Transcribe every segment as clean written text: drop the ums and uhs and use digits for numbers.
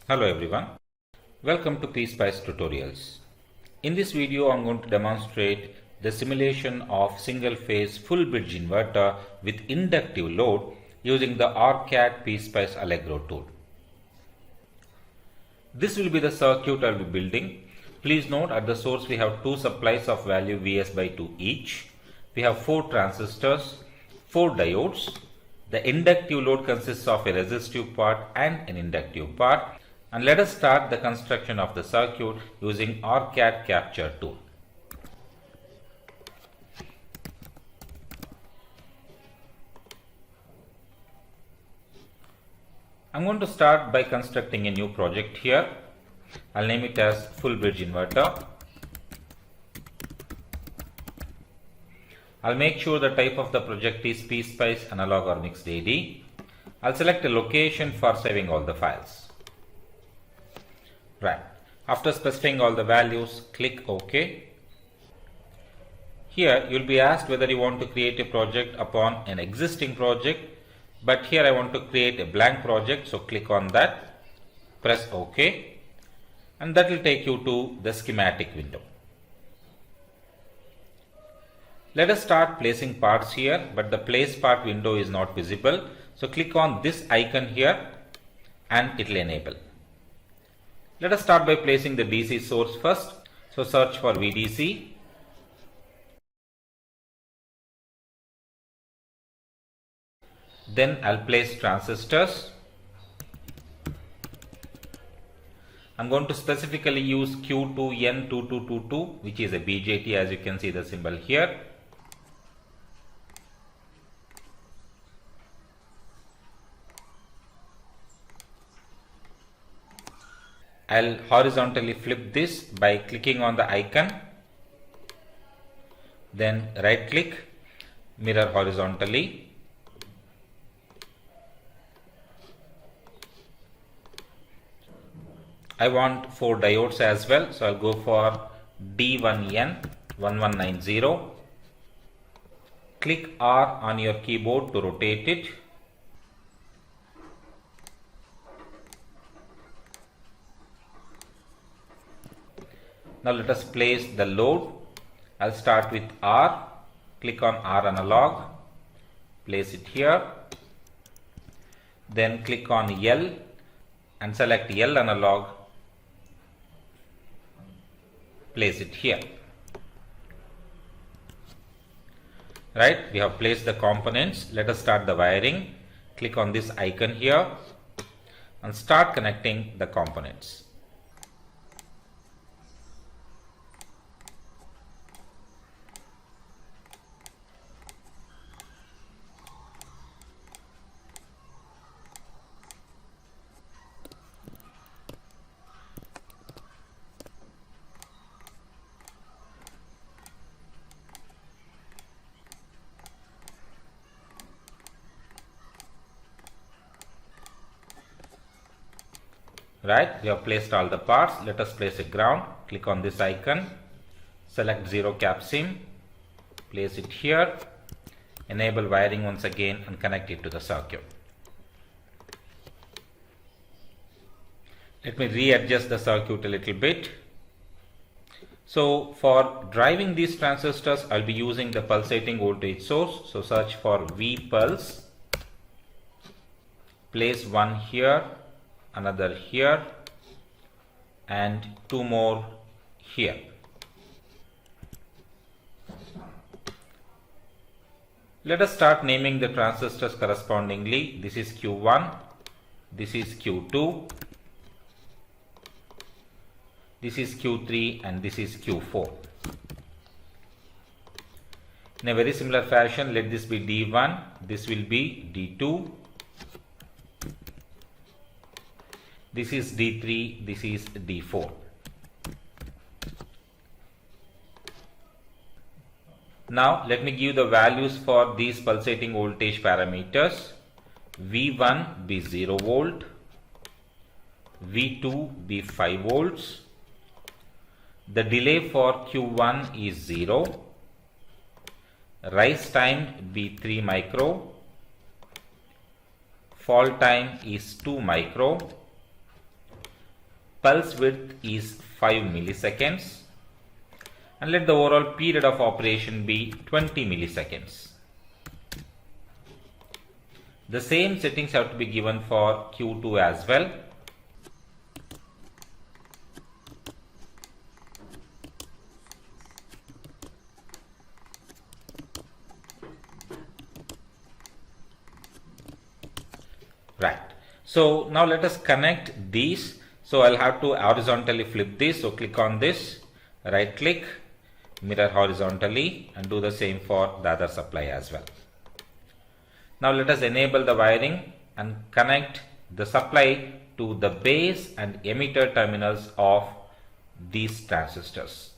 Hello everyone, welcome to PSpice Tutorials. In this video I'm going to demonstrate the simulation of single phase full bridge inverter with inductive load using the OrCAD PSpice Allegro tool. This will be the circuit I'll be building. Please note at the source we have two supplies of value Vs by 2 each. We have 4 transistors, 4 diodes. The inductive load consists of a resistive part and an inductive part. And let us start the construction of the circuit using OrCAD Capture tool. I'm going to start by constructing a new project here. I'll name it as full bridge inverter. I'll make sure the type of the project is PSpice analog or mixed AD. I'll select a location for saving all the files. Right. After specifying all the values, click OK. Here you will be asked whether you want to create a project upon an existing project, but here I want to create a blank project, so click on that, press OK, and that will take you to the schematic window. Let us start placing parts here, but the place part window is not visible, so click on this icon here and it will enable. Let us start by placing the DC source first. So search for VDC. Then I'll place transistors. I'm going to specifically use Q2N2222, which is a BJT, as you can see the symbol here. I'll horizontally flip this by clicking on the icon, then right click, mirror horizontally. I want 4 diodes as well, so I'll go for D1N1190. Click R on your keyboard to rotate it. Now let us place the load. I'll start with R, click on R analog, place it here, then click on L and select L analog, place it here. Right, we have placed the components. Let us start the wiring. Click on this icon here and start connecting the components. Right, we have placed all the parts. Let us place a ground. Click on this icon, select 0 cap sim, place it here, enable wiring once again and connect it to the circuit. Let me readjust the circuit a little bit. So for driving these transistors, I'll be using the pulsating voltage source. So search for V pulse, place one here, another here and 2 more here. Let us start naming the transistors correspondingly. This is Q1, this is Q2, this is Q3 and this is Q4. In a very similar fashion, let this be D1, this will be D2, this is D3, this is D4. Now let me give the values for these pulsating voltage parameters. V1 be 0 volt, V2 be 5 volts. The delay for Q1 is 0. Rise time be 3 micro. Fall time is 2 micro. pulse width is 5 milliseconds, and let the overall period of operation be 20 milliseconds. The same settings have to be given for Q2 as well. Right. So now let us connect these. So I'll have to horizontally flip this. So click on this, right click, mirror horizontally, and do the same for the other supply as well. Now let us enable the wiring and connect the supply to the base and emitter terminals of these transistors.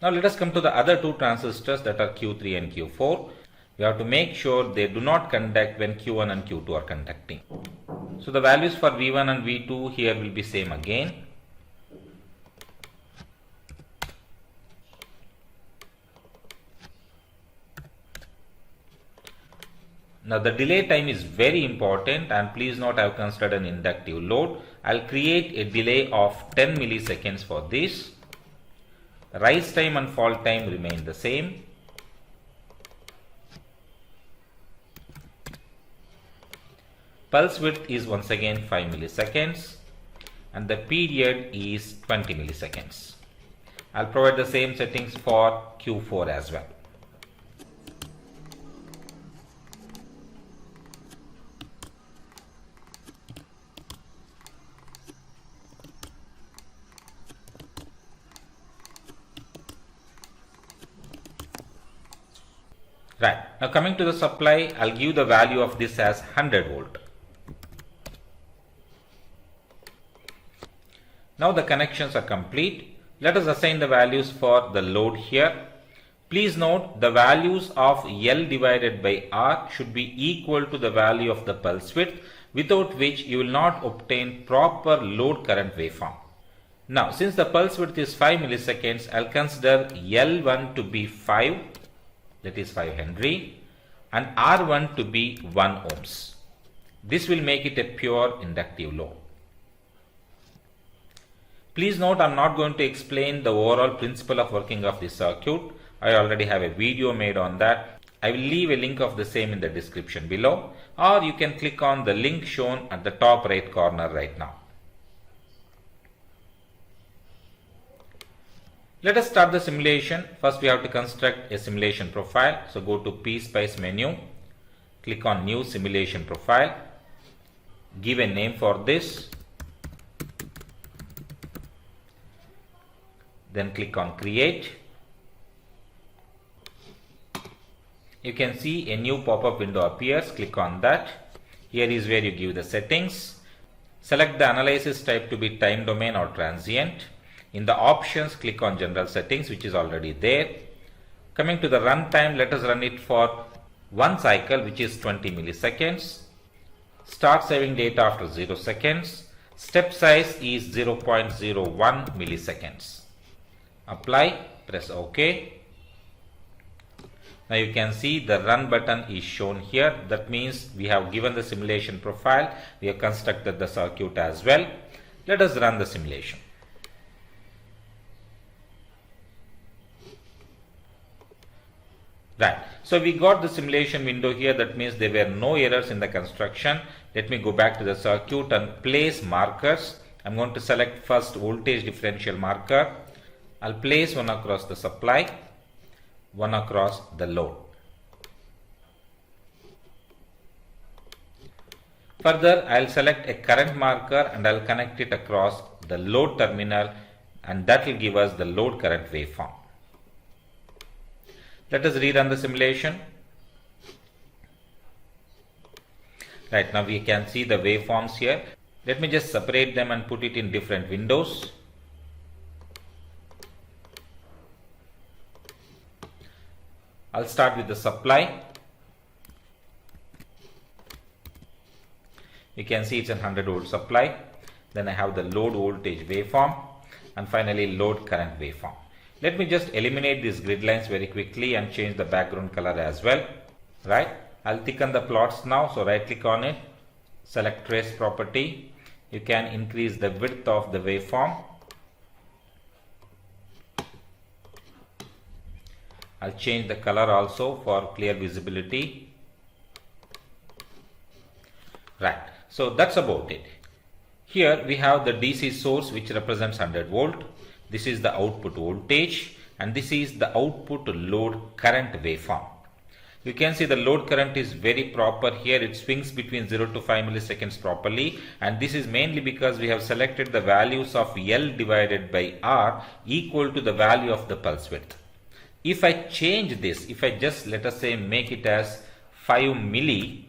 Now let us come to the other two transistors, that are Q3 and Q4. We have to make sure they do not conduct when Q1 and Q2 are conducting. So the values for V1 and V2 here will be same again. Now the delay time is very important, and please note I have considered an inductive load. I'll create a delay of 10 milliseconds for this. Rise time and fall time remain the same. Pulse width is once again 5 milliseconds, and the period is 20 milliseconds. I'll provide the same settings for Q4 as well. Right. Now coming to the supply, I'll give the value of this as 100 volt. Now the connections are complete. Let us assign the values for the load here. Please note the values of L divided by R should be equal to the value of the pulse width, without which you will not obtain proper load current waveform. Now since the pulse width is 5 milliseconds, I'll consider L1 to be 5, that is 5 Henry, and R1 to be 1 ohms. This will make it a pure inductive load. Please note I am not going to explain the overall principle of working of this circuit. I already have a video made on that. I will leave a link of the same in the description below, or you can click on the link shown at the top right corner right now. Let us start the simulation. First we have to construct a simulation profile. So go to PSpice menu, click on new simulation profile, give a name for this, then click on create. You can see a new pop-up window appears. Click on that. Here is where you give the settings. Select the analysis type to be time domain or transient. In the options, click on general settings, which is already there. Coming to the run time, let us run it for one cycle, which is 20 milliseconds. Start saving data after 0 seconds. Step size is 0.01 milliseconds. Apply, press OK. Now you can see the run button is shown here. That means we have given the simulation profile. We have constructed the circuit as well. Let us run the simulation. Right. So we got the simulation window here. That means there were no errors in the construction. Let me go back to the circuit and place markers. I'm going to select first voltage differential marker. I'll place one across the supply, one across the load. Further, I'll select a current marker and I'll connect it across the load terminal, and that will give us the load current waveform. Let us rerun the simulation. Right, now we can see the waveforms here. Let me just separate them and put it in different windows. I'll start with the supply. You can see it's a 100 volt supply. Then I have the load voltage waveform, and finally load current waveform. Let me just eliminate these grid lines very quickly and change the background color as well. Right? I'll thicken the plots now. So right click on it, select trace property. You can increase the width of the waveform. I'll change the color also for clear visibility. Right. So that's about it. Here we have the DC source which represents 100 volt. This is the output voltage and this is the output load current waveform. You can see the load current is very proper here. It swings between 0 to 5 milliseconds properly, and this is mainly because we have selected the values of L divided by R equal to the value of the pulse width. If I change this, if I just let us say make it as 5 milli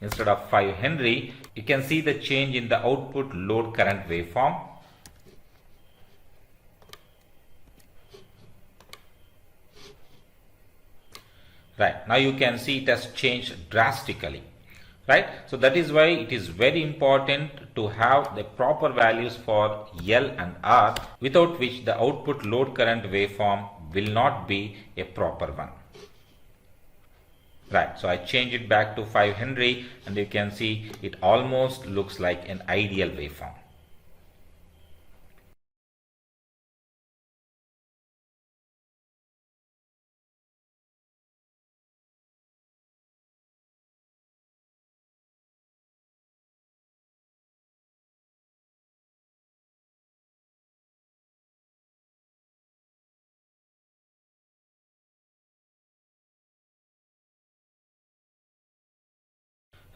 instead of 5 Henry, you can see the change in the output load current waveform. Right, now you can see it has changed drastically. Right, so that is why it is very important to have the proper values for L and R, without which the output load current waveform will not be a proper one. Right, so I change it back to 5 Henry and you can see it almost looks like an ideal waveform.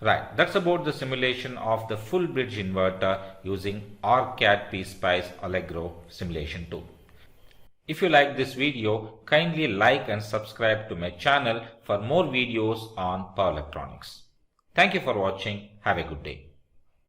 Right, that's about the simulation of the full bridge inverter using OrCAD PSpice Allegro simulation tool. If you like this video, kindly like and subscribe to my channel for more videos on power electronics. Thank you for watching. Have a good day.